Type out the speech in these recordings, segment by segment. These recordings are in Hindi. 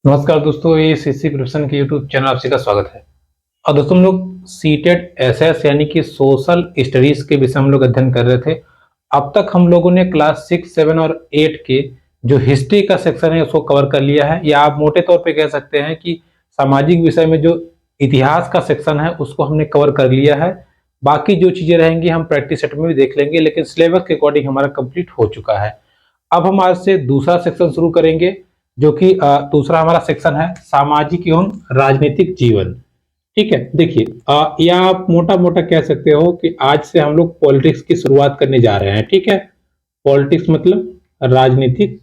नमस्कार दोस्तों, ये सीसी प्रिपरेशन के यूट्यूब चैनल आप सभी का स्वागत है। और दोस्तों हम लोग सीटेट एसएस यानी कि सोशल स्टडीज के विषय हम लोग अध्ययन कर रहे थे। अब तक हम लोगों ने क्लास 6, 7 और 8 के जो हिस्ट्री का सेक्शन है उसको कवर कर लिया है, या आप मोटे तौर पे कह सकते हैं कि सामाजिक विषय में जो इतिहास का सेक्शन है उसको हमने कवर कर लिया है। बाकी जो चीजें रहेंगी हम प्रैक्टिस सेट में भी देख लेंगे, लेकिन सिलेबस के अकॉर्डिंग हमारा कंप्लीट हो चुका है। अब हम आज से दूसरा सेक्शन शुरू करेंगे, जो कि दूसरा हमारा सेक्शन है सामाजिक एवं राजनीतिक जीवन। ठीक है, देखिए या आप मोटा मोटा कह सकते हो कि आज से हम लोग पॉलिटिक्स की शुरुआत करने जा रहे हैं। ठीक है, पॉलिटिक्स मतलब राजनीतिक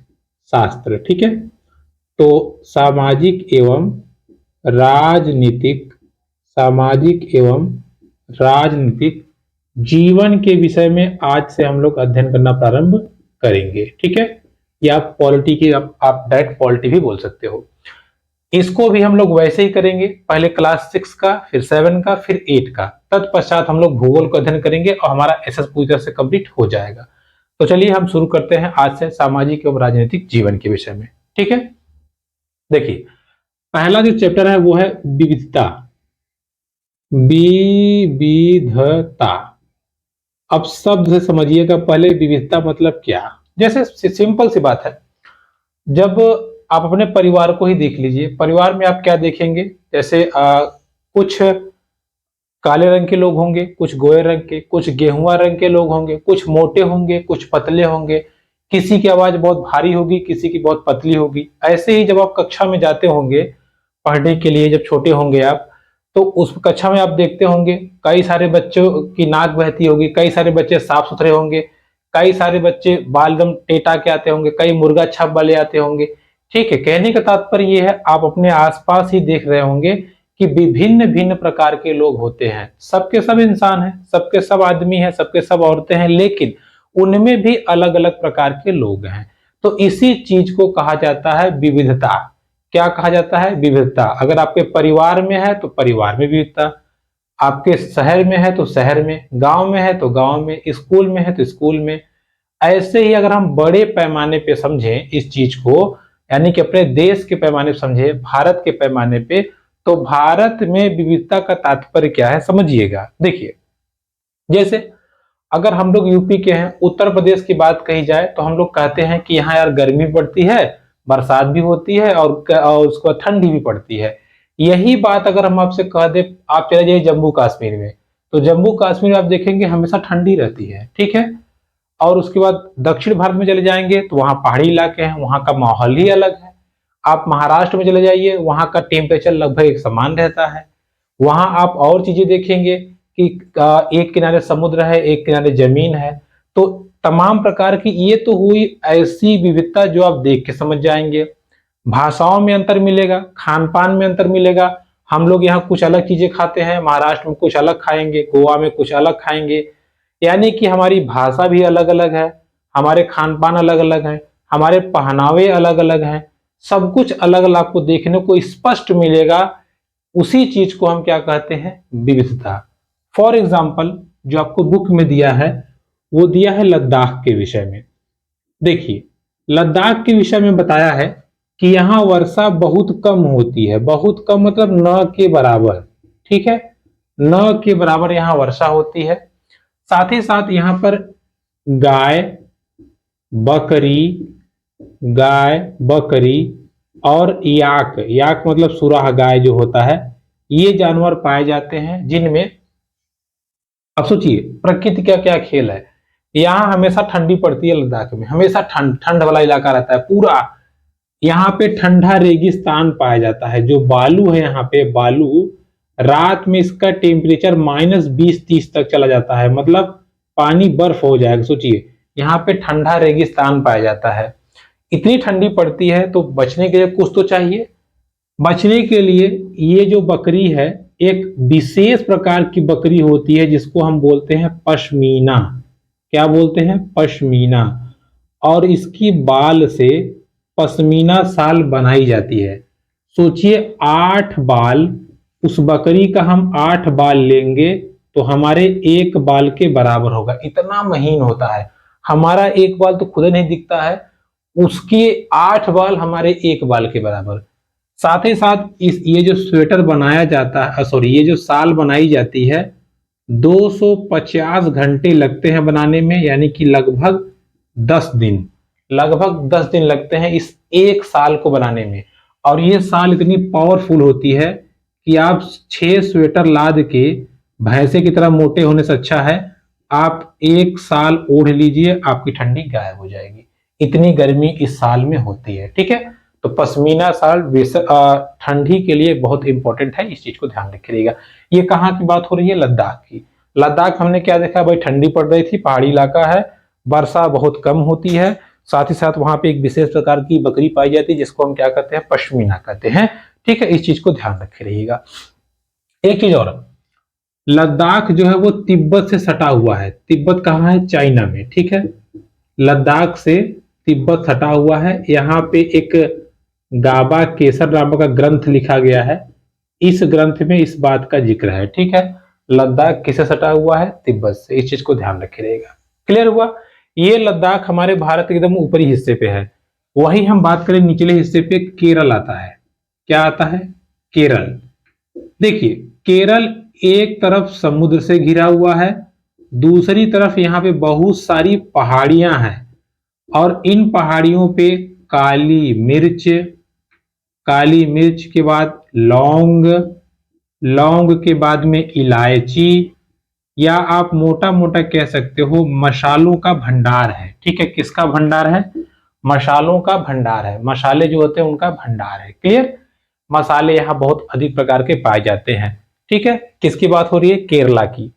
शास्त्र। ठीक है, तो सामाजिक एवं राजनीतिक सामाजिक एवं राजनीतिक जीवन के विषय में आज से हम लोग अध्ययन करना प्रारंभ करेंगे। ठीक है, या पॉलिटी की आप डायरेक्ट पॉलिटी भी बोल सकते हो। इसको भी हम लोग वैसे ही करेंगे, पहले क्लास 6 का, फिर 7 का, फिर 8 का। तत्पश्चात हम लोग भूगोल को अध्ययन करेंगे और हमारा एसएस पूरी तरह से कंप्लीट हो जाएगा। तो चलिए हम शुरू करते हैं आज से सामाजिक एवं राजनीतिक जीवन के विषय में। ठीक है, देखिए पहला जो चैप्टर है वो है विविधता। विविधता, अब शब्द से समझिएगा पहले विविधता मतलब क्या। जैसे सिंपल सी बात है, जब आप अपने परिवार को ही देख लीजिए, परिवार में आप क्या देखेंगे, जैसे कुछ काले रंग के लोग होंगे, कुछ गोरे रंग के, कुछ गेहुआ रंग के लोग होंगे, कुछ मोटे होंगे, कुछ पतले होंगे, किसी की आवाज बहुत भारी होगी, किसी की बहुत पतली होगी। ऐसे ही जब आप कक्षा में जाते होंगे पढ़ने के लिए, जब छोटे होंगे आप, तो उस कक्षा में आप देखते होंगे कई सारे बच्चों की नाक बहती होगी, कई सारे बच्चे साफ सुथरे होंगे, कई सारे बच्चे बाल एकदम टेटा के आते होंगे, कई मुर्गा छाप वाले आते होंगे। ठीक है, कहने का तात्पर्य ये है आप अपने आसपास ही देख रहे होंगे कि विभिन्न भिन्न प्रकार के लोग होते हैं। सबके सब इंसान हैं, सबके सब आदमी हैं, सबके सब औरतें हैं, लेकिन उनमें भी अलग अलग प्रकार के लोग हैं। तो इसी चीज को कहा जाता है विविधता। क्या कहा जाता है? विविधता। अगर आपके परिवार में है तो परिवार में विविधता, आपके शहर में है तो शहर में, गांव में है तो गांव में, स्कूल में है तो स्कूल में। ऐसे ही अगर हम बड़े पैमाने पे समझें इस चीज को, यानी कि अपने देश के पैमाने पे समझे, भारत के पैमाने पे, तो भारत में विविधता का तात्पर्य क्या है समझिएगा। देखिए, जैसे अगर हम लोग यूपी के हैं, उत्तर प्रदेश की बात कही जाए तो हम लोग कहते हैं कि यहाँ यार गर्मी पड़ती है, बरसात भी होती है और उसको ठंडी भी पड़ती है। यही बात अगर हम आपसे कह दे, आप चले जाइए जम्मू कश्मीर में, तो जम्मू कश्मीर में आप देखेंगे हमेशा ठंडी रहती है। ठीक है, और उसके बाद दक्षिण भारत में चले जाएंगे तो वहां पहाड़ी इलाके हैं, वहां का माहौल ही अलग है। आप महाराष्ट्र में चले जाइए, वहां का टेम्परेचर लगभग एक समान रहता है। वहां आप और चीजें देखेंगे कि एक किनारे समुद्र है, एक किनारे जमीन है। तो तमाम प्रकार की ये तो हुई ऐसी विविधता जो आप देख के समझ जाएंगे। भाषाओं में अंतर मिलेगा, खान पान में अंतर मिलेगा। हम लोग यहाँ कुछ अलग चीजें खाते हैं, महाराष्ट्र में कुछ अलग खाएंगे, गोवा में कुछ अलग खाएंगे। यानी कि हमारी भाषा भी अलग अलग है, हमारे खान पान अलग अलग है, हमारे पहनावे अलग अलग हैं। सब कुछ अलग अलग आपको देखने को स्पष्ट मिलेगा। उसी चीज को हम क्या कहते हैं? विविधता। फॉर एग्जाम्पल, जो आपको बुक में दिया है वो दिया है लद्दाख के विषय में। देखिए, लद्दाख के विषय में बताया है कि यहाँ वर्षा बहुत कम होती है। बहुत कम मतलब न के बराबर। ठीक है, न के बराबर यहाँ वर्षा होती है। साथ ही साथ यहाँ पर गाय, बकरी, गाय, बकरी और याक, याक मतलब सुराह गाय जो होता है, ये जानवर पाए जाते हैं, जिनमें अब सोचिए प्रकृति का क्या खेल है। यहाँ हमेशा ठंडी पड़ती है, लद्दाख में हमेशा ठंड ठंड वाला इलाका रहता है पूरा। यहाँ पे ठंडा रेगिस्तान पाया जाता है। जो बालू है यहाँ पे, बालू, रात में इसका टेम्परेचर -20-30 तक चला जाता है, मतलब पानी बर्फ हो जाएगा। सोचिए, यहाँ पे ठंडा रेगिस्तान पाया जाता है, इतनी ठंडी पड़ती है, तो बचने के लिए कुछ तो चाहिए। बचने के लिए ये जो बकरी है, एक विशेष प्रकार की बकरी होती है जिसको हम बोलते हैं पश्मीना। क्या बोलते हैं? पश्मीना। और इसकी बाल से पश्मीना शाल बनाई जाती है। सोचिए 8 बाल, उस बकरी का हम 8 बाल लेंगे तो हमारे एक बाल के बराबर होगा। इतना महीन होता है। हमारा एक बाल तो खुद नहीं दिखता है, उसके 8 बाल हमारे एक बाल के बराबर। साथ ही साथ इस ये जो स्वेटर बनाया जाता है, सॉरी, ये जो शाल बनाई जाती है 250 घंटे लगते हैं बनाने में, यानी कि लगभग 10 दिन, लगभग 10 दिन लगते हैं इस एक साल को बनाने में। और ये साल इतनी पावरफुल होती है कि आप 6 स्वेटर लाद के भैंसे की तरह मोटे होने से अच्छा है आप एक साल ओढ़ लीजिए, आपकी ठंडी गायब हो जाएगी। इतनी गर्मी इस साल में होती है, ठीक है। तो पश्मीना शाल ठंडी के लिए बहुत इंपॉर्टेंट है, इस चीज को ध्यान रखिएगा। ये कहाँ की बात हो रही है? लद्दाख की। लद्दाख हमने क्या देखा भाई? ठंडी पड़ रही थी, पहाड़ी इलाका है, वर्षा बहुत कम होती है, साथ ही साथ वहां पे एक विशेष प्रकार की बकरी पाई जाती है जिसको हम क्या कहते हैं? पश्मीना कहते हैं, ठीक है। इस चीज को ध्यान रखे रहिएगा। एक चीज और, लद्दाख जो है वो तिब्बत से सटा हुआ है। तिब्बत कहाँ है? चाइना में, ठीक है। लद्दाख से तिब्बत सटा हुआ है। यहाँ पे एक गाबा केसर नामक का ग्रंथ लिखा गया है, इस ग्रंथ में इस बात का जिक्र है, ठीक है। लद्दाख किसे सटा हुआ है? तिब्बत से। इस चीज को ध्यान रखे रहेगा। क्लियर हुआ? ये लद्दाख हमारे भारत के एकदम ऊपरी हिस्से पे है। वही हम बात करें निचले हिस्से पे, केरल आता है। क्या आता है? केरल। देखिए, केरल एक तरफ समुद्र से घिरा हुआ है, दूसरी तरफ यहाँ पे बहुत सारी पहाड़ियां हैं, और इन पहाड़ियों पे काली मिर्च, काली मिर्च के बाद लौंग, लौंग के बाद में इलायची, या आप मोटा मोटा कह सकते हो मसालों का भंडार है, ठीक है। किसका भंडार है? मसालों का भंडार है। मसाले जो होते हैं उनका भंडार है। क्लियर? मसाले यहाँ बहुत अधिक प्रकार के पाए जाते हैं, ठीक है। किसकी बात हो रही है? केरला की।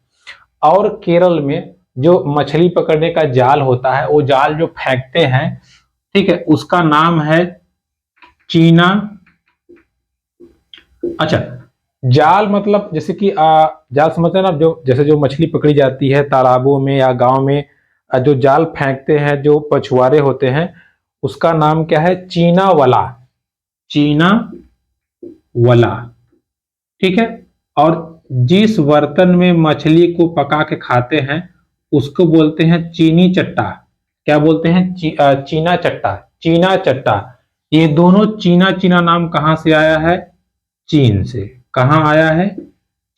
और केरल में जो मछली पकड़ने का जाल होता है, वो जाल जो फेंकते हैं, ठीक है, उसका नाम है चीना। अच्छा, जाल मतलब जैसे कि जाल समझते हैं ना, जो जैसे जो मछली पकड़ी जाती है तालाबों में या गांव में, जो जाल फेंकते हैं, जो पछुआरे होते हैं, उसका नाम क्या है? चीना वाला। चीना वाला, ठीक है। और जिस बर्तन में मछली को पका के खाते हैं उसको बोलते हैं चीनी चट्टा। क्या बोलते हैं? चीना चट्टा, चीना चट्टा। ये दोनों चीना चीना नाम कहां से आया है? चीन से। कहां आया है?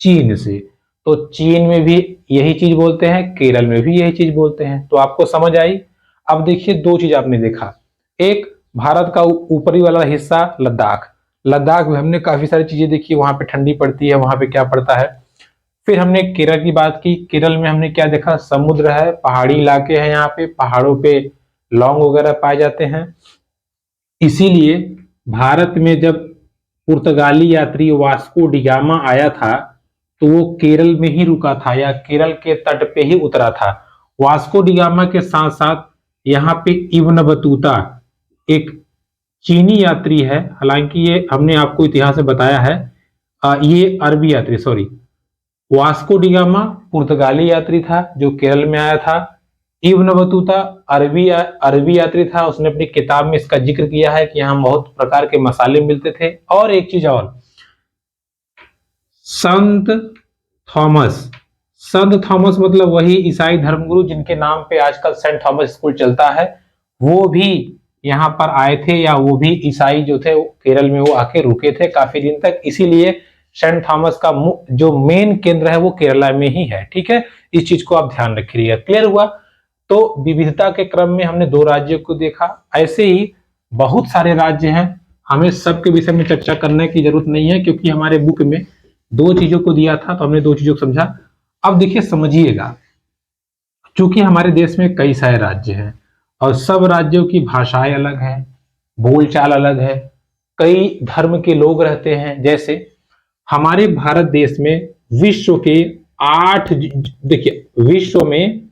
चीन से। तो चीन में भी यही चीज बोलते हैं, केरल में भी यही चीज बोलते हैं। तो आपको समझ आई? अब देखिए, दो चीज आपने देखा, एक भारत का ऊपरी वाला हिस्सा लद्दाख, लद्दाख में हमने काफी सारी चीजें देखी, वहां पे ठंडी पड़ती है, वहां पे क्या पड़ता है। फिर हमने केरल की बात की, केरल में हमने क्या देखा? समुद्र है, पहाड़ी इलाके हैं, यहाँ पे पहाड़ों पे लौंग वगैरह पाए जाते हैं। इसीलिए भारत में जब पुर्तगाली यात्री वास्को डिगामा आया था तो वो केरल में ही रुका था, या केरल के तट पे ही उतरा था। वास्को डिगामा के साथ साथ यहाँ पे इब्न बतूता एक चीनी यात्री है, हालांकि ये हमने आपको इतिहास में बताया है, ये अरबी यात्री, सॉरी, वास्को डिगामा पुर्तगाली यात्री था जो केरल में आया था। इब्न बतूता अरबी यात्री था, उसने अपनी किताब में इसका जिक्र किया है कि यहाँ बहुत प्रकार के मसाले मिलते थे। और एक चीज और, संत थॉमस, संत थॉमस मतलब वही ईसाई धर्मगुरु जिनके नाम पे आजकल सेंट थॉमस स्कूल चलता है, वो भी यहाँ पर आए थे, या वो भी ईसाई जो थे केरल में वो आके रुके थे काफी दिन तक। इसीलिए सेंट थॉमस का जो मेन केंद्र है वो केरला में ही है, ठीक है। इस चीज को आप ध्यान रखिएगा। क्लियर हुआ? तो विविधता के क्रम में हमने 2 राज्यों को देखा, ऐसे ही बहुत सारे राज्य हैं, हमें सबके विषय में चर्चा करने की जरूरत नहीं है क्योंकि हमारे बुक में 2 चीजों को दिया था तो हमने 2 चीजों को समझा। अब देखिए, समझिएगा, चूंकि हमारे देश में कई सारे राज्य हैं और सब राज्यों की भाषाएं अलग हैं, बोलचाल अलग है, कई धर्म के लोग रहते हैं। जैसे हमारे भारत देश में विश्व के 8, देखिए, विश्व में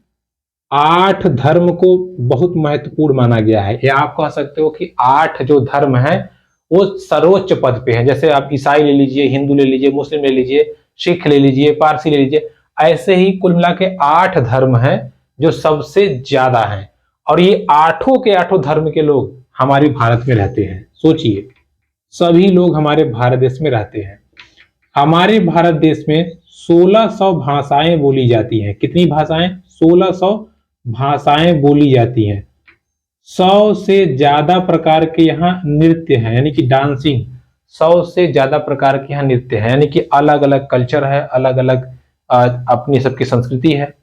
8 धर्म को बहुत महत्वपूर्ण माना गया है, या आप कह सकते हो कि 8 जो धर्म है वो सर्वोच्च पद पे है। जैसे आप ईसाई ले लीजिए, हिंदू ले लीजिए, मुस्लिम ले लीजिए, सिख ले लीजिए, पारसी ले लीजिए, ऐसे ही कुल मिला के 8 धर्म हैं जो सबसे ज्यादा हैं। और ये 8 के 8 धर्म के लोग हमारे भारत में रहते हैं। सोचिए, सभी लोग हमारे भारत देश में रहते हैं। हमारे भारत देश में 1600 भाषाएं बोली जाती हैं। कितनी भाषाएं? 1600 भाषाएं बोली जाती हैं। 100 से ज्यादा प्रकार के यहाँ नृत्य हैं, यानी कि डांसिंग, 100 से ज्यादा प्रकार के यहाँ नृत्य है, यानी कि अलग अलग कल्चर है, अलग अलग अपनी सबकी संस्कृति है।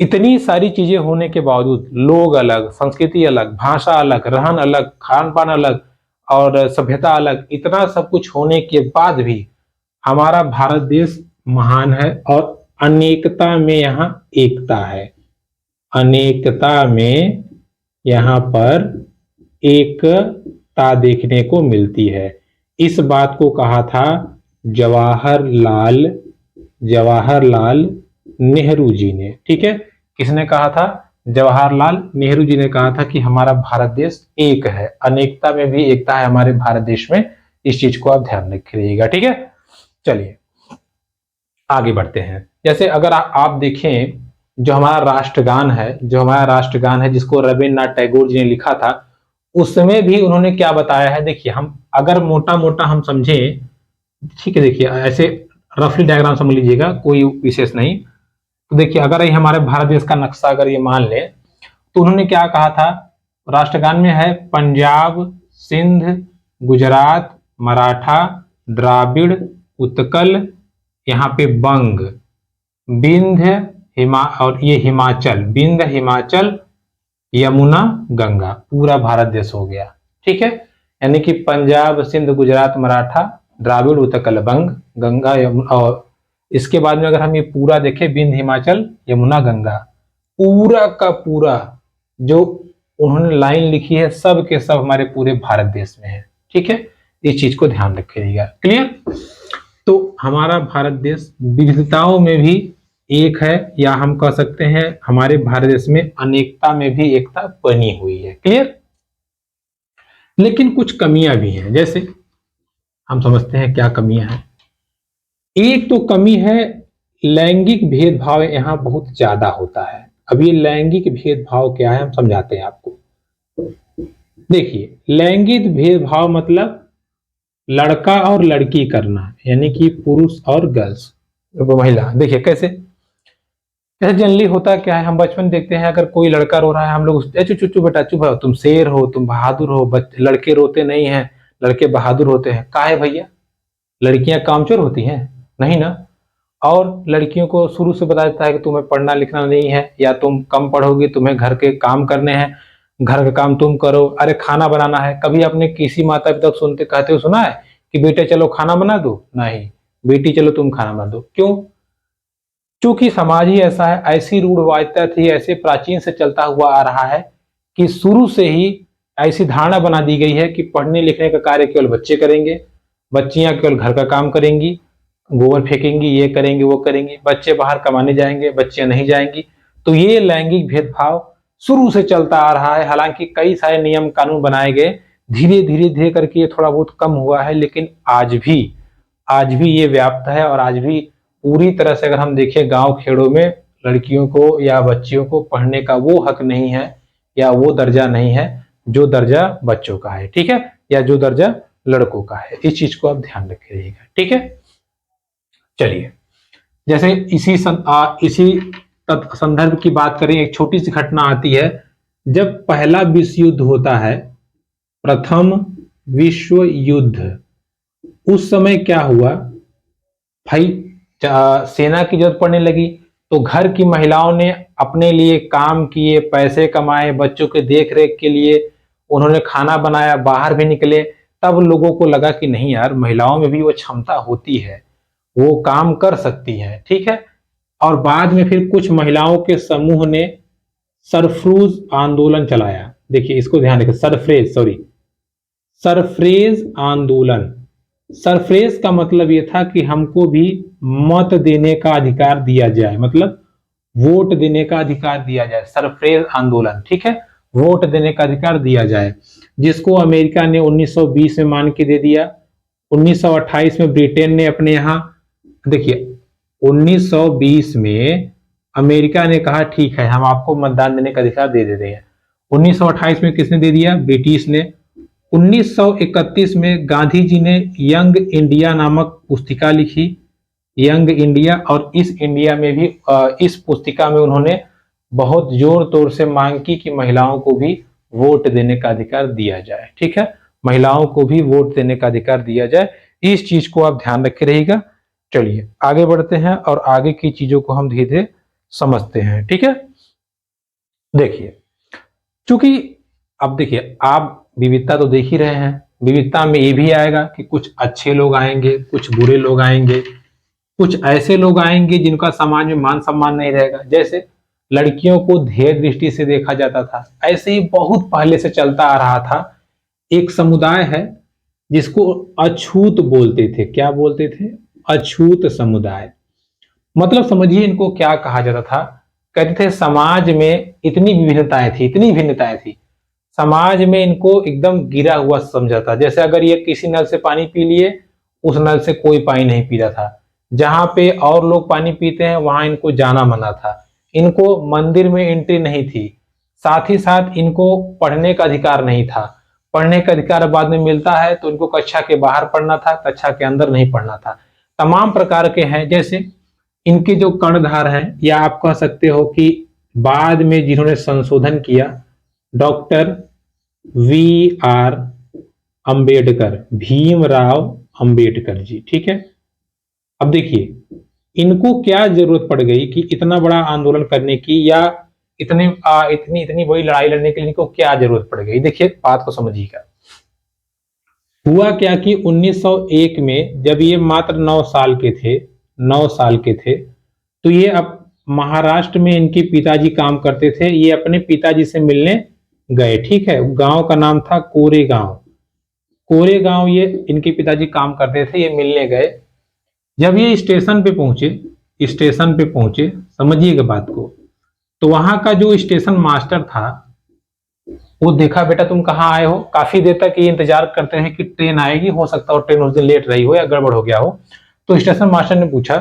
इतनी सारी चीजें होने के बावजूद लोग अलग, संस्कृति अलग, भाषा अलग, रहन अलग, खान पान अलग और सभ्यता अलग, इतना सब कुछ होने के बाद भी हमारा भारत देश महान है और अनेकता में यहाँ एकता है। अनेकता में यहाँ पर एकता देखने को मिलती है। इस बात को कहा था जवाहरलाल नेहरू जी ने। ठीक है, किसने कहा था? जवाहरलाल नेहरू जी ने कहा था कि हमारा भारत देश एक है, अनेकता में भी एकता है हमारे भारत देश में। इस चीज को आप ध्यान रखिएगा। ठीक है, चलिए आगे बढ़ते हैं। जैसे अगर आप देखें जो हमारा राष्ट्रगान है जिसको रविन्द्रनाथ टैगोर जी ने लिखा था, उसमें भी उन्होंने क्या बताया है। देखिए, हम अगर मोटा मोटा हम समझें, ठीक है, देखिए ऐसे रफली डायग्राम समझ लीजिएगा, कोई विशेष नहीं। तो देखिए, अगर ये हमारे भारत देश का नक्शा अगर ये मान ले, तो उन्होंने क्या कहा था राष्ट्रगान में है, पंजाब, सिंध, गुजरात, मराठा, द्राविड़, उत्कल, यहाँ पे बंग, विंध्य, और ये हिमाचल, विंध्य, हिमाचल, यमुना, गंगा, पूरा भारत देश हो गया। ठीक है, यानी कि पंजाब, सिंध, गुजरात, मराठा, द्राविड़, उत्कल, बंग, गंगा, यमुना, और इसके बाद में अगर हम ये पूरा देखें, विंध्य, हिमाचल, यमुना, गंगा, पूरा का पूरा जो उन्होंने लाइन लिखी है सब के सब हमारे पूरे भारत देश में है। ठीक है, इस चीज को ध्यान रखिएगा। क्लियर? तो हमारा भारत देश विविधताओं में भी एक है, या हम कह सकते हैं हमारे भारत देश में अनेकता में भी एकता बनी हुई है। क्लियर? लेकिन कुछ कमियां भी हैं। जैसे हम समझते हैं क्या कमियां हैं। एक तो कमी है, लैंगिक भेदभाव यहाँ बहुत ज्यादा होता है। अब ये लैंगिक भेदभाव क्या है हम समझाते हैं आपको। देखिए, लैंगिक भेदभाव मतलब लड़का और लड़की करना, यानी कि पुरुष और गर्ल्स, महिला। देखिए कैसे जनरली होता क्या है, हम बचपन देखते हैं अगर कोई लड़का रो रहा है, हम लोग चुप बेटा चुप हो, तुम शेर हो, तुम बहादुर हो। लड़के रोते नहीं हैं, लड़के बहादुर होते हैं। काहे भैया? लड़कियां कामचोर होती हैं? नहीं ना। और लड़कियों को शुरू से बताया जाता है कि तुम्हें पढ़ना लिखना नहीं है, या तुम कम पढ़ोगे, तुम्हें घर के काम करने हैं, घर का काम तुम करो। अरे खाना बनाना है, कभी आपने किसी माता पिता को कहते हुए सुना है कि बेटे चलो खाना बना दो? नहीं, बेटी चलो तुम खाना बना दो। क्यों? क्योंकि समाज ही ऐसा है, ऐसी रूढ़वादिता थी, ऐसे प्राचीन से चलता हुआ आ रहा है कि शुरू से ही ऐसी धारणा बना दी गई है कि पढ़ने लिखने का कार्य केवल बच्चे करेंगे, बच्चियां केवल घर का काम करेंगी, गोबर फेंकेंगी, ये करेंगी वो करेंगी, बच्चे बाहर कमाने जाएंगे, बच्चियां नहीं जाएंगी। तो ये लैंगिक भेदभाव शुरू से चलता आ रहा है। हालांकि कई सारे नियम कानून बनाए गए, धीरे करके ये थोड़ा बहुत कम हुआ है, लेकिन आज भी ये व्याप्त है। और आज भी पूरी तरह से अगर हम देखें, गांव खेड़ों में लड़कियों को या बच्चियों को पढ़ने का वो हक नहीं है, या वो दर्जा नहीं है जो दर्जा बच्चों का है। ठीक है, या जो दर्जा लड़कों का है। इस चीज को आप ध्यान रखिएगा। ठीक है, चलिए जैसे इसी संदर्भ की बात करें, एक छोटी सी घटना आती है। जब पहला विश्व युद्ध होता है, प्रथम विश्व युद्ध, उस समय क्या हुआ भाई, सेना की जरूरत पड़ने लगी, तो घर की महिलाओं ने अपने लिए काम किए, पैसे कमाए, बच्चों के देख रेख के लिए उन्होंने खाना बनाया, बाहर भी निकले। तब लोगों को लगा कि नहीं यार, महिलाओं में भी वो क्षमता होती है, वो काम कर सकती हैं। ठीक है, और बाद में फिर कुछ महिलाओं के समूह ने सरफ्रेज आंदोलन चलाया। देखिए इसको ध्यान रखें, सरफ्रेज आंदोलन। सरफ्रेज का मतलब यह था कि हमको भी मत देने का अधिकार दिया जाए, मतलब वोट देने का अधिकार दिया जाए। सरफ्रेज आंदोलन, ठीक है, वोट देने का अधिकार दिया जाए, जिसको अमेरिका ने 1920 में मान के दे दिया। 1928 में ब्रिटेन ने अपने यहाँ, देखिए 1920 में अमेरिका ने कहा ठीक है हम आपको मतदान देने का अधिकार दे देते हैं। 1928 में किसने दे दिया? ब्रिटिश ने। 1931 में गांधी जी ने यंग इंडिया नामक पुस्तिका लिखी, यंग इंडिया, और इस इंडिया में भी इस पुस्तिका में उन्होंने बहुत जोर तोर से मांग की कि महिलाओं को भी वोट देने का अधिकार दिया जाए। ठीक है, महिलाओं को भी वोट देने का अधिकार दिया जाए। इस चीज को आप ध्यान रखे रहिएगा। चलिए आगे बढ़ते हैं और आगे की चीजों को हम धीरे धीरे समझते हैं। ठीक है, देखिए, चूंकि अब देखिए आप विविधता तो देख ही रहे हैं, विविधता में ये भी आएगा कि कुछ अच्छे लोग आएंगे, कुछ बुरे लोग आएंगे, कुछ ऐसे लोग आएंगे जिनका समाज में मान सम्मान नहीं रहेगा। जैसे लड़कियों को ढेर दृष्टि से देखा जाता था, ऐसे ही बहुत पहले से चलता आ रहा था। एक समुदाय है जिसको अछूत बोलते थे। क्या बोलते थे? अछूत समुदाय। मतलब समझिए इनको क्या कहा जाता था। कहते थे समाज में इतनी विभिन्नताएं थी, इतनी भिन्नताएं थी, समाज में इनको एकदम गिरा हुआ समझा था। जैसे अगर ये किसी नल से पानी पी लिए, उस नल से कोई पानी नहीं पी रहा था। जहां पे और लोग पानी पीते हैं वहां इनको जाना मना था। इनको मंदिर में एंट्री नहीं थी। साथ ही साथ इनको पढ़ने का अधिकार नहीं था। पढ़ने का अधिकार बाद में मिलता है तो इनको कक्षा के बाहर पढ़ना था, कक्षा के अंदर नहीं पढ़ना था। तमाम प्रकार के हैं। जैसे इनके जो कर्णधार हैं, या आप कह सकते हो कि बाद में जिन्होंने संशोधन किया, डॉक्टर V.R. अंबेडकर, भीमराव अंबेडकर जी। ठीक है, अब देखिए इनको क्या जरूरत पड़ गई कि इतना बड़ा आंदोलन करने की, या इतनी इतनी बड़ी लड़ाई लड़ने के लिए इनको क्या जरूरत पड़ गई। देखिए बात को समझिएगा। हुआ क्या कि 1901 में जब ये मात्र 9 साल के थे, 9 साल के थे, तो ये अब महाराष्ट्र में इनके पिताजी काम करते थे। ये अपने पिताजी से मिलने गए। ठीक है, गांव का नाम था कोरेगांव। कोरेगांव ये इनके पिताजी काम करते थे, ये मिलने गए। जब ये स्टेशन पे पहुंचे, स्टेशन पे पहुंचे, समझिएगा बात को, तो वहां का जो स्टेशन मास्टर था वो देखा, बेटा तुम कहाँ आए हो? काफी देर तक ये इंतजार करते हैं कि ट्रेन आएगी, हो सकता है ट्रेन उस दिन लेट रही हो या गड़बड़ हो गया हो। तो स्टेशन मास्टर ने पूछा,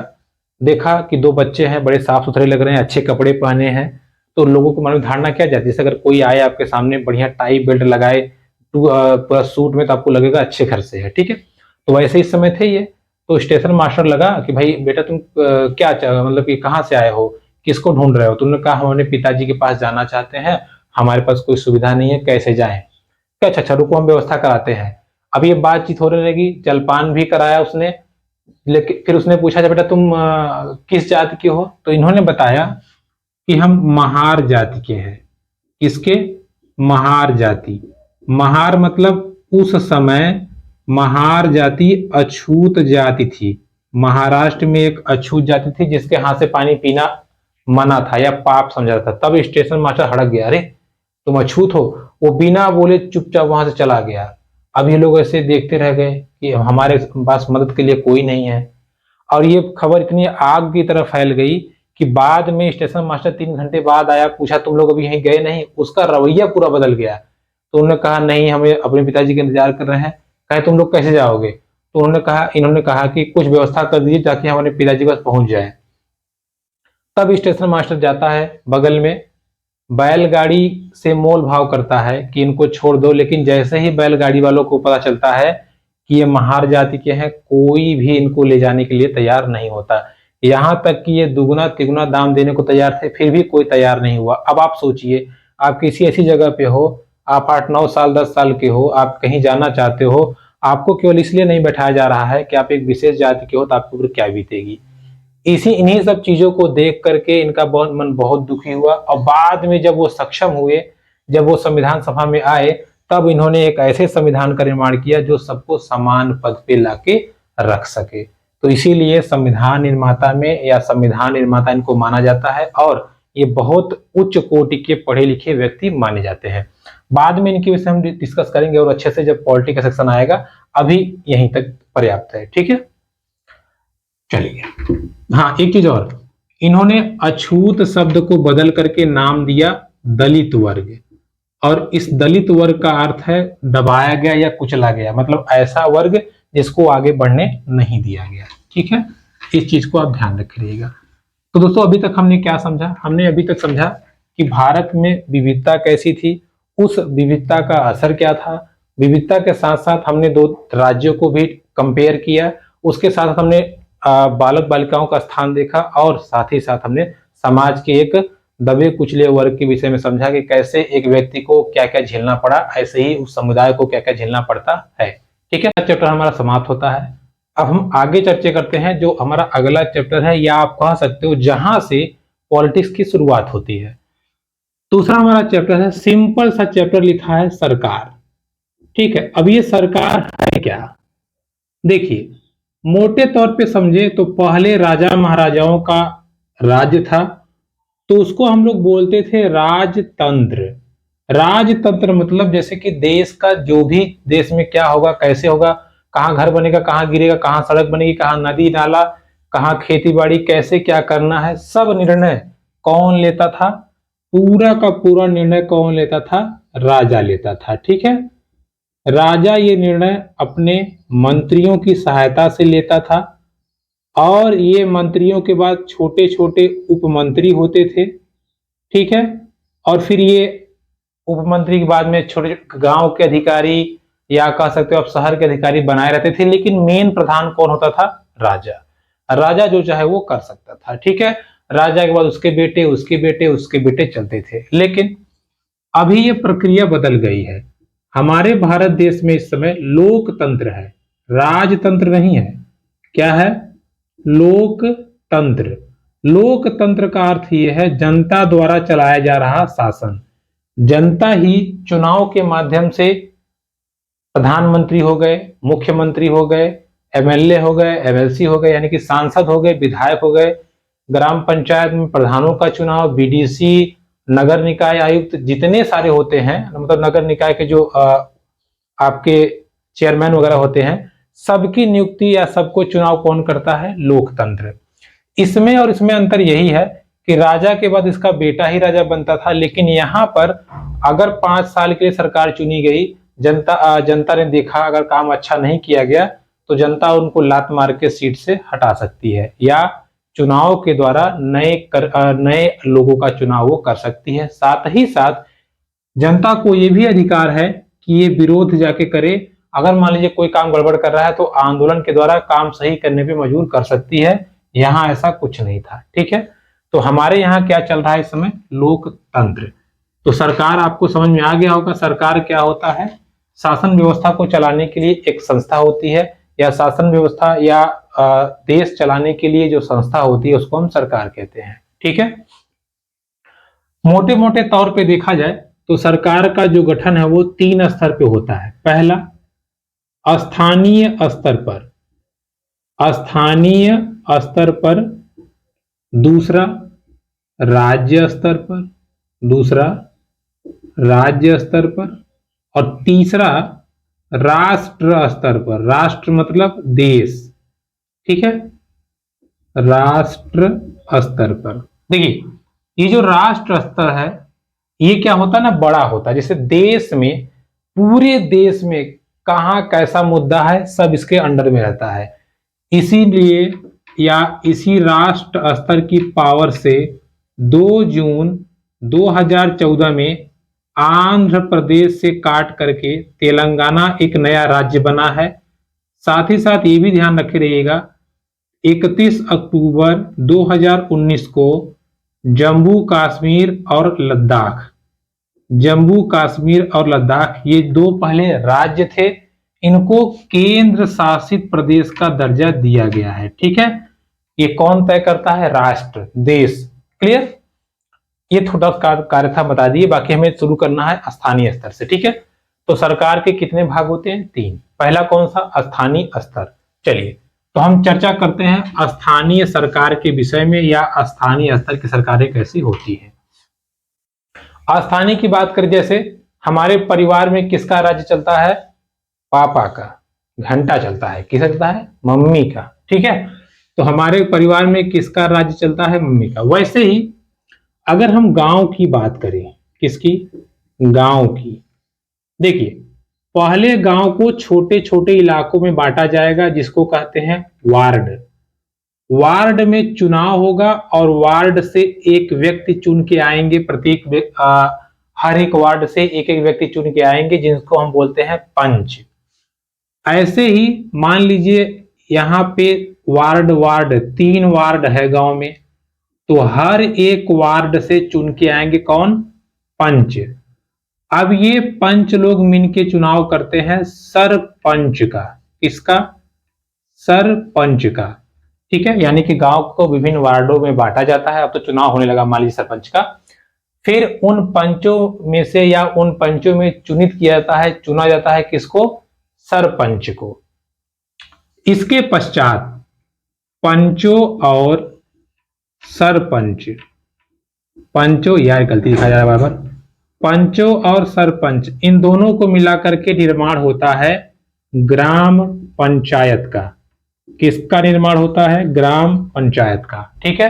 देखा कि दो बच्चे हैं, बड़े साफ सुथरे लग रहे हैं, अच्छे कपड़े पहने हैं, तो लोगों को मन में धारणा क्या जाती है, जैसे अगर कोई आए आपके सामने बढ़िया टाई बेल्ट लगाए, पूरा सूट में, तो आपको लगेगा अच्छे घर से है। ठीक है, तो वैसे इस समय थे ये। तो स्टेशन मास्टर लगा कि भाई बेटा तुम क्या मतलब कि कहाँ से आए हो, किसको ढूंढ रहे हो? तुमने कहा हम अपने पिताजी के पास जाना चाहते हैं, हमारे पास कोई सुविधा नहीं है, कैसे जाएं? अच्छा अच्छा, रुको हम व्यवस्था कराते हैं। अब ये बातचीत हो रही रहेगी, जलपान भी कराया उसने। लेकिन फिर उसने पूछा, बेटा तुम किस जाति के हो? तो इन्होंने बताया कि हम महार जाति के हैं। किसके? महार जाति। महार मतलब उस समय महार जाति अछूत जाति थी। महाराष्ट्र में एक अछूत जाति थी जिसके हाथ से पानी पीना मना था या पाप समझा था। तब स्टेशन मास्टर हड़क गया, अरे तुम अछूत हो? वो बिना बोले चुपचाप वहां से चला गया। अब ये लोग ऐसे देखते रह गए कि हमारे पास मदद के लिए कोई नहीं है। और ये खबर इतनी आग की तरह फैल गई कि बाद में स्टेशन मास्टर 3 घंटे बाद आया, पूछा तुम लोग अभी यहीं गए नहीं? उसका रवैया पूरा बदल गया। तो उन्होंने कहा नहीं, हमें अपने पिताजी का इंतजार कर रहे हैं। कहे तुम लोग कैसे जाओगे? तो इन्होंने कहा कि कुछ व्यवस्था कर दीजिए ताकि हम अपने पिताजी के पास पहुंच जाए। तब स्टेशन मास्टर जाता है बगल में, बैलगाड़ी से मोल भाव करता है कि इनको छोड़ दो। लेकिन जैसे ही बैलगाड़ी वालों को पता चलता है कि ये महार जाति के हैं, कोई भी इनको ले जाने के लिए तैयार नहीं होता। यहां तक कि ये दुगुना तिगुना दाम देने को तैयार थे, फिर भी कोई तैयार नहीं हुआ। अब आप सोचिए, आप किसी ऐसी जगह पे हो, आप 8-9 साल 10 साल के हो, आप कहीं जाना चाहते हो, आपको केवल इसलिए नहीं बैठाया जा रहा है कि आप एक विशेष जाति के हो, तो आपके ऊपर क्या बीतेगी। इन्हीं सब चीजों को देख करके इनका मन बहुत दुखी हुआ। और बाद में जब वो सक्षम हुए, जब वो संविधान सभा में आए, तब इन्होंने एक ऐसे संविधान का निर्माण किया जो सबको समान पद पे लाके रख सके। तो इसीलिए संविधान निर्माता में, या संविधान निर्माता इनको माना जाता है, और ये बहुत उच्च कोटि के पढ़े लिखे व्यक्ति माने जाते हैं। बाद में इनकी विषय हम डिस्कस करेंगे और अच्छे से जब पॉलिटी का सेक्शन आएगा। अभी यहीं तक पर्याप्त है। ठीक है, चलिए। हाँ, एक चीज और, इन्होंने अछूत शब्द को बदल करके नाम दिया दलित वर्ग। और इस दलित वर्ग का अर्थ है दबाया गया या कुचला गया, मतलब ऐसा वर्ग जिसको आगे बढ़ने नहीं दिया गया। ठीक है, इस चीज को आप ध्यान रखिएगा। तो दोस्तों अभी तक हमने क्या समझा? हमने अभी तक समझा कि भारत में विविधता कैसी थी, उस विविधता का असर क्या था। विविधता के साथ साथ हमने 2 राज्यों को भी कंपेयर किया। उसके साथ हमने बालक बालिकाओं का स्थान देखा, और साथ ही साथ हमने समाज के एक दबे कुचले वर्ग के विषय में समझा कि कैसे एक व्यक्ति को क्या क्या झेलना पड़ा, ऐसे ही उस समुदाय को क्या क्या झेलना पड़ता है। ठीक है, चैप्टर हमारा समाप्त होता है। अब हम आगे चर्चा करते हैं जो हमारा अगला चैप्टर है, या आप कह सकते हो जहां से पॉलिटिक्स की शुरुआत होती है। दूसरा हमारा चैप्टर है, सिंपल सा चैप्टर लिखा है सरकार। ठीक है, अब ये सरकार है क्या, देखिए मोटे तौर पे समझे तो पहले राजा महाराजाओं का राज्य था, तो उसको हम लोग बोलते थे राजतंत्र। राजतंत्र मतलब जैसे कि देश का जो भी, देश में क्या होगा, कैसे होगा, कहाँ घर बनेगा, कहाँ गिरेगा, कहाँ सड़क बनेगी, कहाँ नदी नाला, कहाँ खेती बाड़ी, कैसे क्या करना है, सब निर्णय कौन लेता था, पूरा का पूरा निर्णय कौन लेता था, राजा लेता था। ठीक है, राजा ये निर्णय अपने मंत्रियों की सहायता से लेता था, और ये मंत्रियों के बाद छोटे छोटे उपमंत्री होते थे। ठीक है, और फिर ये उपमंत्री के बाद में छोटे गांव के अधिकारी, या कह सकते हो आप शहर के अधिकारी बनाए रहते थे, लेकिन मेन प्रधान कौन होता था, राजा। राजा जो चाहे वो कर सकता था। ठीक है, राजा के बाद उसके बेटे, उसके बेटे, उसके बेटे चलते थे। लेकिन अभी ये प्रक्रिया बदल गई है। हमारे भारत देश में इस समय लोकतंत्र है, राजतंत्र नहीं है। क्या है, लोकतंत्र। लोकतंत्र का अर्थ यह है जनता द्वारा चलाया जा रहा शासन। जनता ही चुनाव के माध्यम से प्रधानमंत्री हो गए, मुख्यमंत्री हो गए, एमएलए हो गए, एमएलसी हो गए, यानी कि सांसद हो गए, विधायक हो गए, ग्राम पंचायत में प्रधानों का चुनाव, बीडीसी, नगर निकाय आयुक्त, जितने सारे होते हैं, मतलब नगर निकाय के जो आपके चेयरमैन वगैरह होते हैं, सबकी नियुक्ति या सबको चुनाव कौन करता है, लोकतंत्र। इसमें और इसमें अंतर यही है कि राजा के बाद इसका बेटा ही राजा बनता था, लेकिन यहाँ पर अगर 5 साल के लिए सरकार चुनी गई, जनता ने देखा अगर काम अच्छा नहीं किया गया, तो जनता उनको लात मार के सीट से हटा सकती है, या चुनाव के द्वारा नए लोगों का चुनाव वो कर सकती है। साथ ही साथ जनता को ये भी अधिकार है कि ये विरोध जाके करे। अगर मान लीजिए कोई काम गड़बड़ कर रहा है तो आंदोलन के द्वारा काम सही करने पे मजबूर कर सकती है। यहाँ ऐसा कुछ नहीं था। ठीक है, तो हमारे यहाँ क्या चल रहा है इस समय, लोकतंत्र। तो सरकार आपको समझ में आ गया होगा, सरकार क्या होता है, शासन व्यवस्था को चलाने के लिए एक संस्था होती है, या शासन व्यवस्था या देश चलाने के लिए जो संस्था होती है उसको हम सरकार कहते हैं। ठीक है, मोटे मोटे तौर पे देखा जाए तो सरकार का जो गठन है वो 3 स्तर पे होता है। पहला, स्थानीय स्तर पर, स्थानीय स्तर पर। दूसरा, राज्य स्तर पर। दूसरा, राज्य स्तर पर। और तीसरा, राष्ट्र स्तर पर। राष्ट्र मतलब देश। ठीक है, राष्ट्र स्तर पर। देखिए, ये जो राष्ट्र स्तर है ये क्या होता है ना, बड़ा होता है। जैसे देश में, पूरे देश में कहां कैसा मुद्दा है सब इसके अंडर में रहता है। इसीलिए या इसी राष्ट्र स्तर की पावर से 2 जून 2014 में आंध्र प्रदेश से काट करके तेलंगाना एक नया राज्य बना है। साथ ही साथ ये भी ध्यान रखे रहिएगा, 31 अक्टूबर 2019 को जम्मू कश्मीर और लद्दाख, जम्मू कश्मीर और लद्दाख ये 2 पहले राज्य थे, इनको केंद्र शासित प्रदेश का दर्जा दिया गया है। ठीक है, ये कौन तय करता है, राष्ट्र, देश। क्लियर, ये थोड़ा कार्य था, बता दिए। बाकी हमें शुरू करना है स्थानीय स्तर से। ठीक है, तो सरकार के कितने भाग होते हैं, 3। पहला कौन सा, स्थानीय स्तर। चलिए तो हम चर्चा करते हैं स्थानीय सरकार के विषय में, या स्थानीय स्तर की सरकारें कैसी होती है। स्थानीय की बात करें, जैसे हमारे परिवार में किसका राज्य चलता है, पापा का घंटा चलता है। किसका चलता है, मम्मी का। ठीक है, तो हमारे परिवार में किसका राज्य चलता है, मम्मी का। वैसे ही अगर हम गांव की बात करें, किसकी, गांव की। देखिए, पहले गांव को छोटे छोटे इलाकों में बांटा जाएगा, जिसको कहते हैं वार्ड। वार्ड में चुनाव होगा और वार्ड से एक व्यक्ति चुन के आएंगे, हर एक वार्ड से एक एक व्यक्ति चुन के आएंगे, जिनको हम बोलते हैं पंच। ऐसे ही मान लीजिए यहाँ पे वार्ड 3 वार्ड है गांव में, तो हर एक वार्ड से चुन के आएंगे कौन? पंच। अब ये पंच लोग मिलके चुनाव करते हैं सरपंच का। किसका? सरपंच का। ठीक है, यानी कि गांव को विभिन्न वार्डों में बांटा जाता है। अब तो चुनाव होने लगा मान लीजिए सरपंच का। फिर उन पंचों में से या उन पंचों में चुनित किया जाता है, चुना जाता है किसको? सरपंच को। इसके पश्चात पंचों और सरपंच, पंचों, यार गलती दिखा जा रहा है बार बार, पंचों और सरपंच इन दोनों को मिलाकर के निर्माण होता है ग्राम पंचायत का। किसका निर्माण होता है? ग्राम पंचायत का। ठीक है,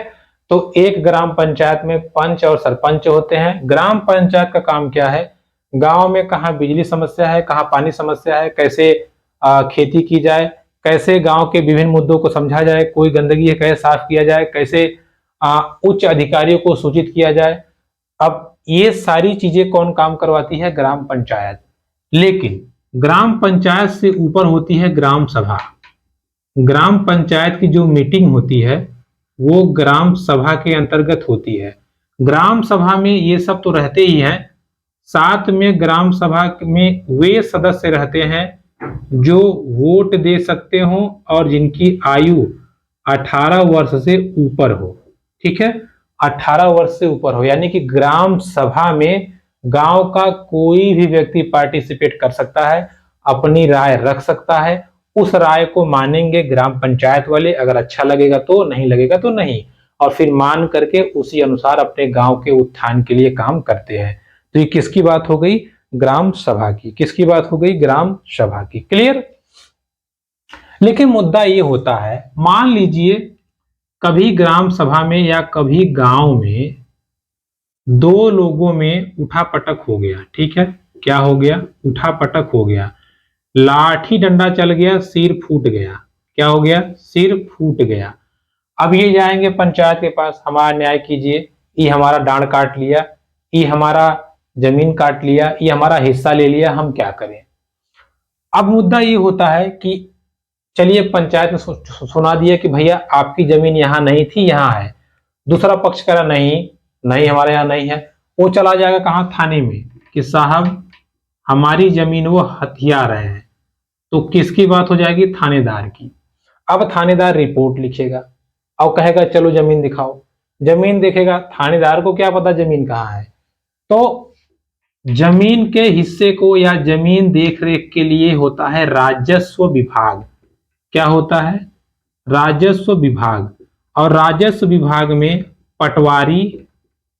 तो एक ग्राम पंचायत में पंच और सरपंच होते हैं। ग्राम पंचायत का काम क्या है? गांव में कहाँ बिजली समस्या है, कहाँ पानी समस्या है, कैसे खेती की जाए, कैसे गांव के विभिन्न मुद्दों को समझा जाए, कोई गंदगी है कैसे साफ किया जाए, कैसे उच्च अधिकारियों को सूचित किया जाए। अब ये सारी चीजें कौन काम करवाती है? ग्राम पंचायत। लेकिन ग्राम पंचायत से ऊपर होती है ग्राम सभा। ग्राम पंचायत की जो मीटिंग होती है वो ग्राम सभा के अंतर्गत होती है। ग्राम सभा में ये सब तो रहते ही हैं, साथ में ग्राम सभा में वे सदस्य रहते हैं जो वोट दे सकते हो और जिनकी आयु 18 वर्ष से ऊपर हो। ठीक है, 18 वर्ष से ऊपर हो, यानी कि ग्राम सभा में गांव का कोई भी व्यक्ति पार्टिसिपेट कर सकता है, अपनी राय रख सकता है। उस राय को मानेंगे ग्राम पंचायत वाले, अगर अच्छा लगेगा तो, नहीं लगेगा तो नहीं, और फिर मान करके उसी अनुसार अपने गांव के उत्थान के लिए काम करते हैं। तो ये किसकी बात हो गई? ग्राम सभा की। किसकी बात हो गई? ग्राम सभा की। क्लियर? लेकिन मुद्दा ये होता है, मान लीजिए कभी ग्राम सभा में या कभी गांव में दो लोगों में उठापटक हो गया। ठीक है, क्या हो गया? उठापटक हो गया, लाठी डंडा चल गया, सिर फूट गया। क्या हो गया? सिर फूट गया। अब ये जाएंगे पंचायत के पास, हमारा न्याय कीजिए, ये हमारा डांड काट लिया, ये हमारा जमीन काट लिया, ये हमारा हिस्सा ले लिया, हम क्या करें? अब मुद्दा ये होता है कि चलिए पंचायत ने सुना दिया कि भैया आपकी जमीन यहाँ नहीं थी, यहाँ है। दूसरा पक्ष कह रहा नहीं नहीं हमारे यहाँ नहीं है। वो चला जाएगा कहाँ? थाने में, कि साहब हमारी जमीन वो हथिया रहे हैं। तो किसकी बात हो जाएगी? थानेदार की। अब थानेदार रिपोर्ट लिखेगा और कहेगा चलो जमीन दिखाओ। जमीन देखेगा, थानेदार को क्या पता जमीन कहाँ है। तो जमीन के हिस्से को या जमीन देखरेख के लिए होता है राजस्व विभाग। क्या होता है? राजस्व विभाग। और राजस्व विभाग में पटवारी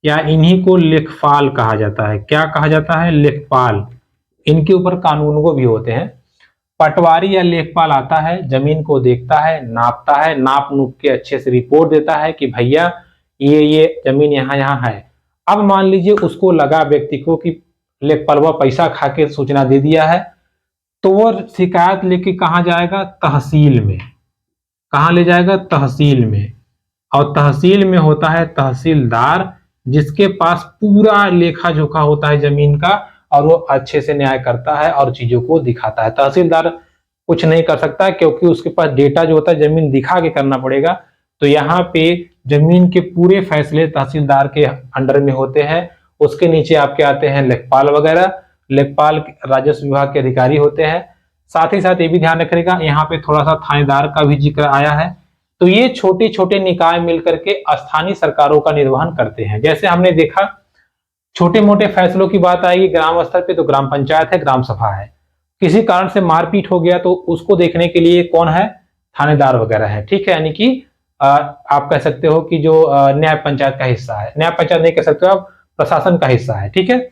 या इन्हीं को लेखपाल कहा जाता है। क्या कहा जाता है? लेखपाल। इनके ऊपर कानून को भी होते हैं। पटवारी या लेखपाल आता है, जमीन को देखता है, नापता है, नाप नूप के अच्छे से रिपोर्ट देता है कि भैया ये जमीन यहाँ यहाँ है। अब मान लीजिए उसको लगा व्यक्ति को कि लेखपालवा पैसा खा के सूचना दे दिया है, तो वो शिकायत लेके कहाँ जाएगा? तहसील में। कहाँ ले जाएगा? तहसील में। और तहसील में होता है तहसीलदार, जिसके पास पूरा लेखा जोखा होता है जमीन का, और वो अच्छे से न्याय करता है और चीजों को दिखाता है। तहसीलदार कुछ नहीं कर सकता क्योंकि उसके पास डेटा जो होता है जमीन दिखा के करना पड़ेगा। तो यहाँ पे जमीन के पूरे फैसले तहसीलदार के अंडर में होते हैं। उसके नीचे आपके आते हैं लेखपाल वगैरह। लेखपाल राजस्व विभाग के अधिकारी होते हैं। साथ ही साथ ये भी ध्यान रखिएगा, यहाँ पे थोड़ा सा थानेदार का भी जिक्र आया है। तो ये छोटे छोटे निकाय मिलकर के स्थानीय सरकारों का निर्वहन करते हैं। जैसे हमने देखा छोटे मोटे फैसलों की बात आएगी ग्राम स्तर पे तो ग्राम पंचायत है, ग्राम सभा है। किसी कारण से मारपीट हो गया तो उसको देखने के लिए कौन है? थानेदार वगैरह है। ठीक है, यानी कि आप कह सकते हो कि जो न्याय पंचायत का हिस्सा है, न्याय पंचायत नहीं कह सकते हो आप, प्रशासन का हिस्सा है। ठीक है,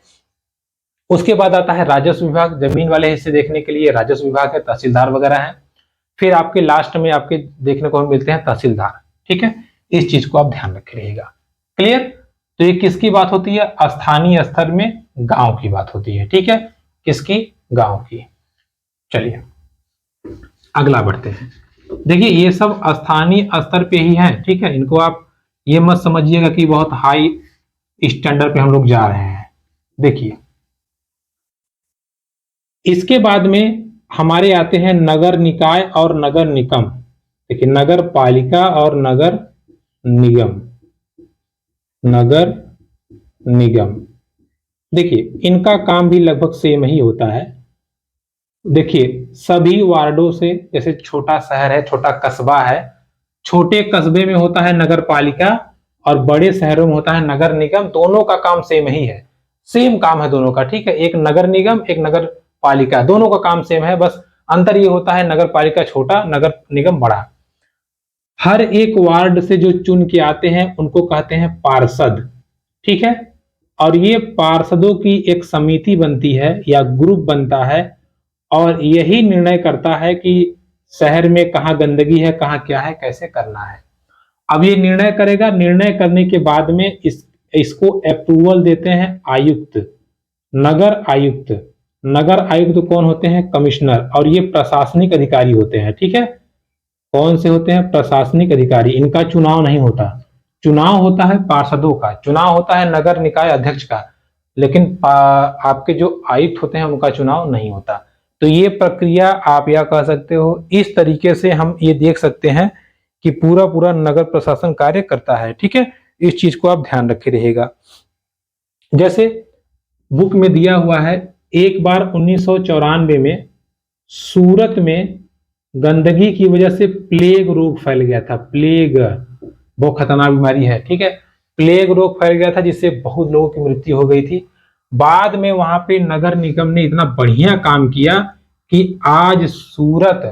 उसके बाद आता है राजस्व विभाग। जमीन वाले हिस्से देखने के लिए राजस्व विभाग है, तहसीलदार वगैरह है। फिर आपके लास्ट में आपके देखने को मिलते हैं तहसीलदार। ठीक है, इस चीज को आप ध्यान रखे रहिएगा। क्लियर? तो ये किसकी बात होती है? स्थानीय स्तर में गांव की बात होती है। ठीक है, किसकी? गांव की। चलिए अगला बढ़ते हैं। देखिए ये सब स्थानीय स्तर पे ही है। ठीक है, इनको आप ये मत समझिएगा कि बहुत हाई स्टैंडर्ड पे हम लोग जा रहे हैं। देखिए इसके बाद में हमारे आते हैं नगर निकाय और नगर निगम। देखिए नगर पालिका और नगर निगम। नगर निगम। देखिए इनका काम भी लगभग सेम ही होता है। देखिए सभी वार्डों से, जैसे छोटा शहर है, छोटा कस्बा है, छोटे कस्बे में होता है नगर पालिका और बड़े शहरों में होता है नगर निगम। दोनों का काम सेम ही है, सेम काम है दोनों का, ठीक है। एक नगर निगम, एक नगर पालिका, दोनों का काम सेम है, बस अंतर ये होता है नगर पालिका छोटा, नगर निगम बड़ा। हर एक वार्ड से जो चुन के आते हैं उनको कहते हैं पार्षद, ठीक है। और ये पार्षदों की एक समिति बनती है या ग्रुप बनता है और यही निर्णय करता है कि शहर में कहाँ गंदगी है, कहाँ क्या है, कैसे करना है। अब ये निर्णय करेगा, निर्णय करने के बाद में इसको अप्रूवल देते हैं आयुक्त, नगर आयुक्त। नगर आयुक्त कौन होते हैं? कमिश्नर। और ये प्रशासनिक अधिकारी होते हैं, ठीक है। कौन से होते हैं? प्रशासनिक अधिकारी। इनका चुनाव नहीं होता, चुनाव होता है पार्षदों का, चुनाव होता है नगर निकाय अध्यक्ष का, लेकिन आपके जो आयुक्त होते हैं उनका चुनाव नहीं होता। तो ये प्रक्रिया आप या कह सकते हो, इस तरीके से हम ये देख सकते हैं कि पूरा पूरा नगर प्रशासन कार्य करता है, ठीक है। इस चीज को आप ध्यान रखे रहेगा। जैसे बुक में दिया हुआ है, एक बार 1994 में सूरत में गंदगी की वजह से प्लेग रोग फैल गया था। प्लेग बहुत खतरनाक बीमारी है, ठीक है। प्लेग रोग फैल गया था जिससे बहुत लोगों की मृत्यु हो गई थी। बाद में वहां पे नगर निगम ने इतना बढ़िया काम किया कि आज सूरत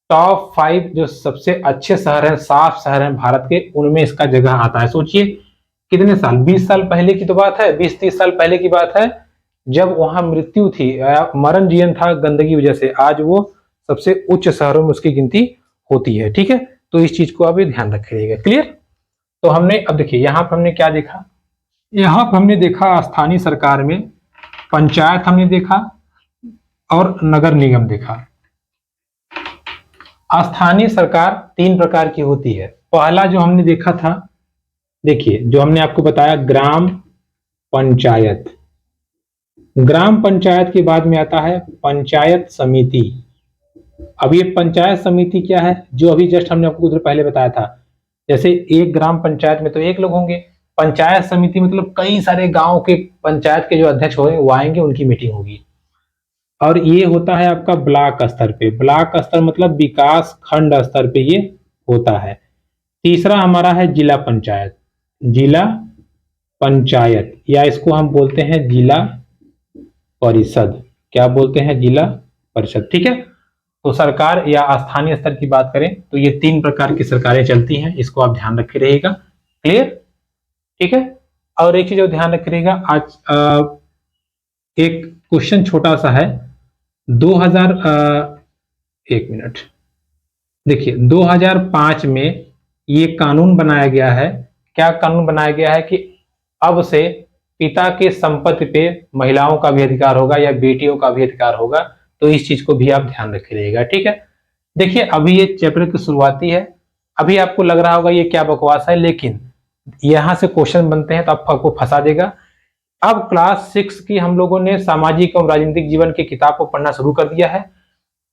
टॉप 5 जो सबसे अच्छे शहर हैं, साफ शहर हैं भारत के, उनमें इसका जगह आता है। सोचिए कितने साल, 20 साल पहले की तो बात है, 20-30 साल पहले की बात है, जब वहां मृत्यु थी, मरण जीवन था गंदगी वजह से। आज वो सबसे उच्च शहरों में उसकी गिनती होती है, ठीक है। तो इस चीज को आप ध्यान रखिएगा। क्लियर? तो हमने अब देखिए यहां पर हमने क्या देखा, यहां पर हमने देखा स्थानीय सरकार में पंचायत हमने देखा और नगर निगम देखा। स्थानीय सरकार 3 प्रकार की होती है। पहला जो हमने देखा था, देखिए जो हमने आपको बताया, ग्राम पंचायत। ग्राम पंचायत के बाद में आता है पंचायत समिति। अब ये पंचायत समिति क्या है? जो अभी जस्ट हमने आपको कुछ पहले बताया था, जैसे एक ग्राम पंचायत में तो 1 लोग होंगे, पंचायत समिति मतलब कई सारे गांव के पंचायत के जो अध्यक्ष होंगे वो आएंगे, उनकी मीटिंग होगी। और ये होता है आपका ब्लॉक स्तर पे। ब्लॉक स्तर मतलब विकास खंड स्तर पे ये होता है। तीसरा हमारा है जिला पंचायत। जिला पंचायत या इसको हम बोलते हैं जिला परिषद। क्या बोलते हैं? जिला परिषद, ठीक है। तो सरकार या स्थानीय स्तर की बात करें तो ये 3 प्रकार की सरकारें चलती हैं, इसको आप ध्यान रखे रहेगा। क्लियर? ठीक है। और एक चीज ध्यान रखे रहेगा, आज एक क्वेश्चन छोटा सा है। 2000 एक मिनट, देखिए 2005 में ये कानून बनाया गया है। क्या कानून बनाया गया है कि अब से पिता के संपत्ति पे महिलाओं का भी अधिकार होगा या बेटियों का भी अधिकार होगा। तो इस चीज को भी आप ध्यान रखे रहेगा, ठीक है। देखिए अभी ये चैप्टर की शुरुआती है, अभी आपको लग रहा होगा ये क्या बकवास है, लेकिन यहां से क्वेश्चन बनते हैं तो आपको फंसा देगा। अब क्लास 6 की हम लोगों ने सामाजिक एवं राजनीतिक जीवन की किताब को पढ़ना शुरू कर दिया है।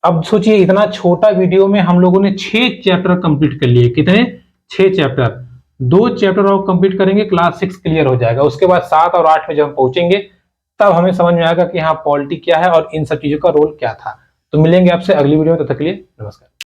अब सोचिए इतना छोटा वीडियो में हम लोगों ने 6 चैप्टर कंप्लीट कर लिए। कितने? 6 चैप्टर। 2 चैप्टर और कंप्लीट करेंगे, क्लास 6 क्लियर हो जाएगा। उसके बाद 7 और 8 में जब हम पहुंचेंगे तब हमें समझ में आएगा कि हाँ पॉलिटी क्या है और इन सब चीजों का रोल क्या था। तो मिलेंगे आपसे अगली वीडियो में, तब तक के लिए नमस्कार।